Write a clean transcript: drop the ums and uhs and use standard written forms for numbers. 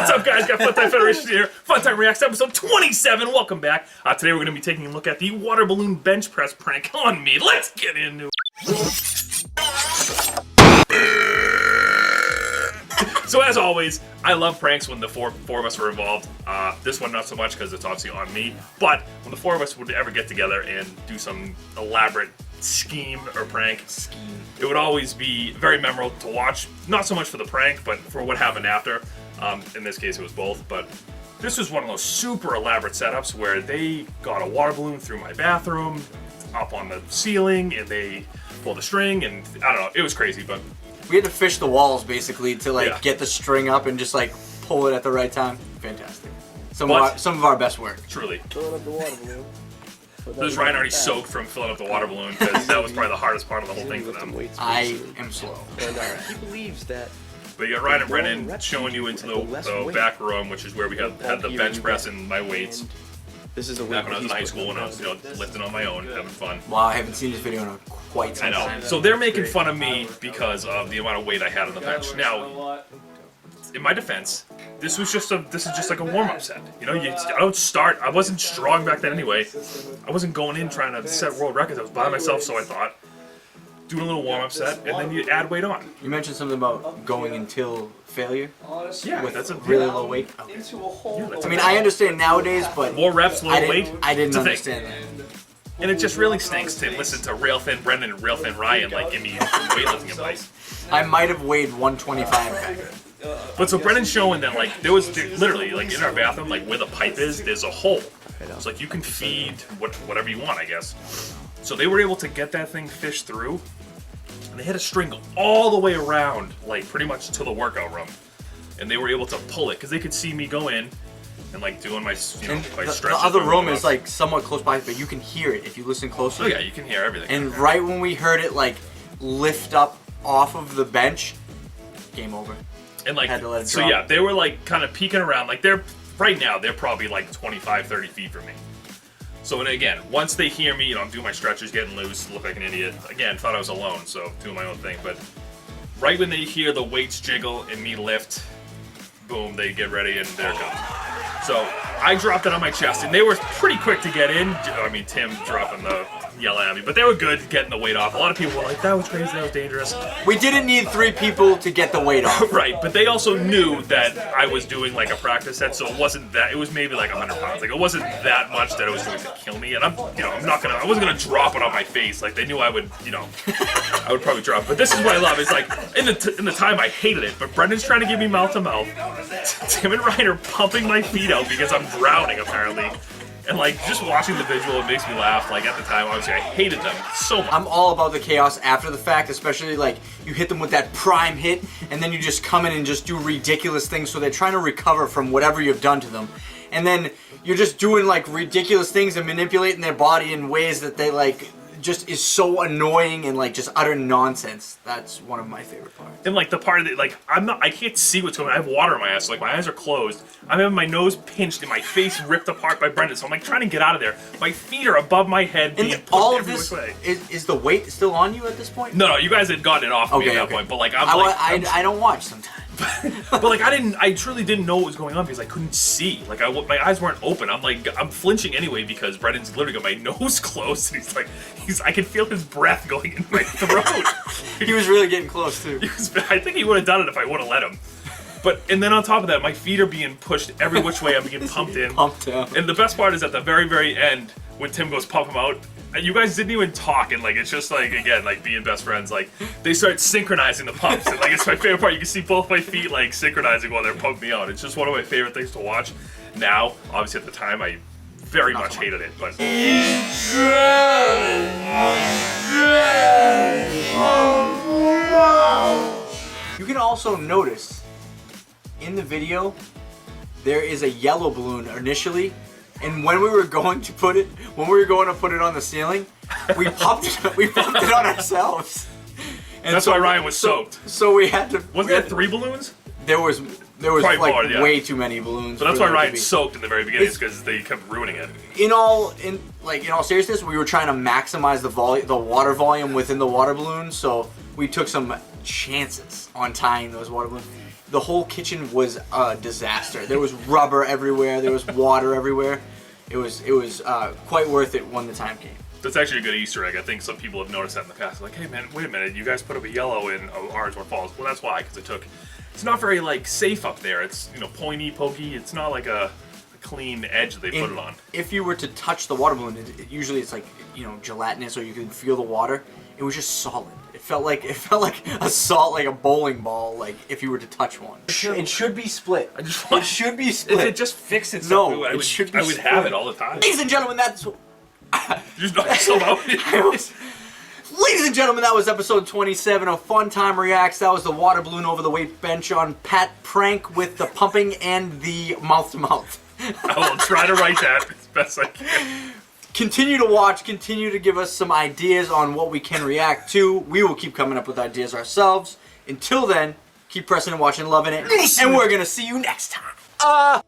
What's up, guys? Got Funtime Federation here. Funtime Reacts episode 27. Welcome back. Today we're going to be taking a look at the water balloon bench press prank on me. Let's get into it. So as always, I love pranks when the four of us were involved. This one not so much because it's obviously on me. But when the four of us would ever get together and do some elaborate scheme or prank, it would always be very memorable to watch. Not so much for the prank, but for what happened after. In this case, it was both. But this was one of those super elaborate setups where they got a water balloon through my bathroom, up on the ceiling, and they pulled the string, and I don't know, it was crazy, but we had to fish the walls basically to get the string up and just pull it at the right time. Fantastic. Some of our best work. Truly. Filling up the water balloon. There's Ryan already soaked from filling up the water balloon because that was probably the hardest part of the whole thing for them. I am slow. And he believes that. But you got Ryan and Brennan showing you into the back room, which is where we had the bench press and my weights. This is a back when I was in high school, when I was lifting on my own, having fun. Wow, I haven't seen this video in quite some time. I know. So they're making fun of me because of the amount of weight I had on the bench. Now, in my defense, this is just like a warm-up set. You know, I don't start. I wasn't strong back then anyway. I wasn't going in trying to set world records. I was by myself, so I thought. Doing a little warm-up set, and then you add weight on. You mentioned something about going until failure. Yeah, with that's a really low weight. Okay. Yeah, I mean, I understand nowadays, but more reps, low weight. I didn't understand that. And it just really stinks to listen to Rail Thin Brendan and Rail Thin Ryan give me weightlifting advice. I might have weighed 125 back then. But so Brendan's showing that there was literally in our bathroom, where the pipe is, there's a hole. So you can feed whatever you want, I guess. So they were able to get that thing fished through, and they had a string all the way around, pretty much to the workout room, and they were able to pull it because they could see me go in and doing my my stretches. The other room is somewhat close by, but you can hear it if you listen closely. Oh yeah, you can hear everything. And right when we heard it lift up off of the bench, game over. And had to let it so drop. yeah, they were kind of peeking around. They're right now they're probably 25, 30 feet from me. So, and again, once they hear me, I'm doing my stretches, getting loose, look like an idiot. Again, thought I was alone, so doing my own thing. But right when they hear the weights jiggle and me lift, boom, they get ready and they're gone. So I dropped it on my chest, and they were pretty quick to get in. I mean, Tim dropping yelling at me, but they were good getting the weight off. A lot of people were like, that was crazy, that was dangerous. We didn't need 3 people to get the weight off. Right, but they also knew that I was doing a practice set, so it wasn't that, it was maybe 100 pounds. It wasn't that much that it was going to kill me, and I wasn't going to drop it on my face. They knew I would, I would probably drop it. But this is what I love, it's in the time I hated it, but Brendan's trying to give me mouth to mouth. Tim and Ryan are pumping my feet out because I'm drowning, apparently. And just watching the visual, it makes me laugh. At the time, obviously, I hated them so much. I'm all about the chaos after the fact, especially you hit them with that prime hit, and then you just come in and just do ridiculous things. So they're trying to recover from whatever you've done to them, and then you're just doing ridiculous things and manipulating their body in ways that they just is so annoying and just utter nonsense. That's one of my favorite parts. And the part of it, I can't see what's going on. I have water in my eyes, so my eyes are closed. I'm having my nose pinched and my face ripped apart by Brendan, so I'm trying to get out of there. My feet are above my head, being pushed all of every this which way. is the weight still on you at this point? No, you guys had gotten it off of me at that point, but I don't watch sometimes. But I truly didn't know what was going on because I couldn't see. My eyes weren't open. I'm flinching anyway because Brendan's literally got my nose closed, and I can feel his breath going in my throat. He was really getting close too. I think he would have done it if I would have let him. And then on top of that, my feet are being pushed every which way. I'm being pumped in. Pumped down. And the best part is at the very, very end, when Tim goes pump him out, you guys didn't even talk, and it's just again, being best friends. They start synchronizing the pumps, and it's my favorite part. You can see both my feet synchronizing while they're pumping me out. It's just one of my favorite things to watch. Now, obviously, at the time, I very much hated it, but. You can also notice in the video there is a yellow balloon initially, and when we were going to put it on the ceiling, we pumped it on ourselves. And that's why Ryan was soaked. So we had to. Wasn't there 3 balloons? There was Probably more, yeah. way too many balloons. But that's why Ryan soaked in the very beginning, because they kept ruining it. In all seriousness, we were trying to maximize the water volume within the water balloon, so we took some chances on tying those water balloons. the whole kitchen was a disaster. There was rubber everywhere. There was water everywhere. It was quite worth it when the time came. That's actually a good Easter egg. I think some people have noticed that in the past. Like, hey man, wait a minute, you guys put up a yellow in Orangewood Falls. Well, that's why, because it's not very like safe up there. It's pointy, pokey. It's not like a clean edge that they put it on. If you were to touch the water balloon, usually it's like gelatinous, or you can feel the water. It was just solid. It felt like a salt, like a bowling ball. Like if you were to touch one, it should be split. I just want, it should be split. If it just fixed itself, No, I it would, should be I would split. have it all the time. Ladies and gentlemen, that's. You just knocked yourself out. Ladies and gentlemen, that was episode 27 of Fun Time Reacts. That was the water balloon over the weight bench on Pat prank with the pumping and the mouth to mouth. I will try to write that as best I can. Continue to watch, continue to give us some ideas on what we can react to. We will keep coming up with ideas ourselves. Until then, keep pressing and watching, loving it, and we're gonna see you next time.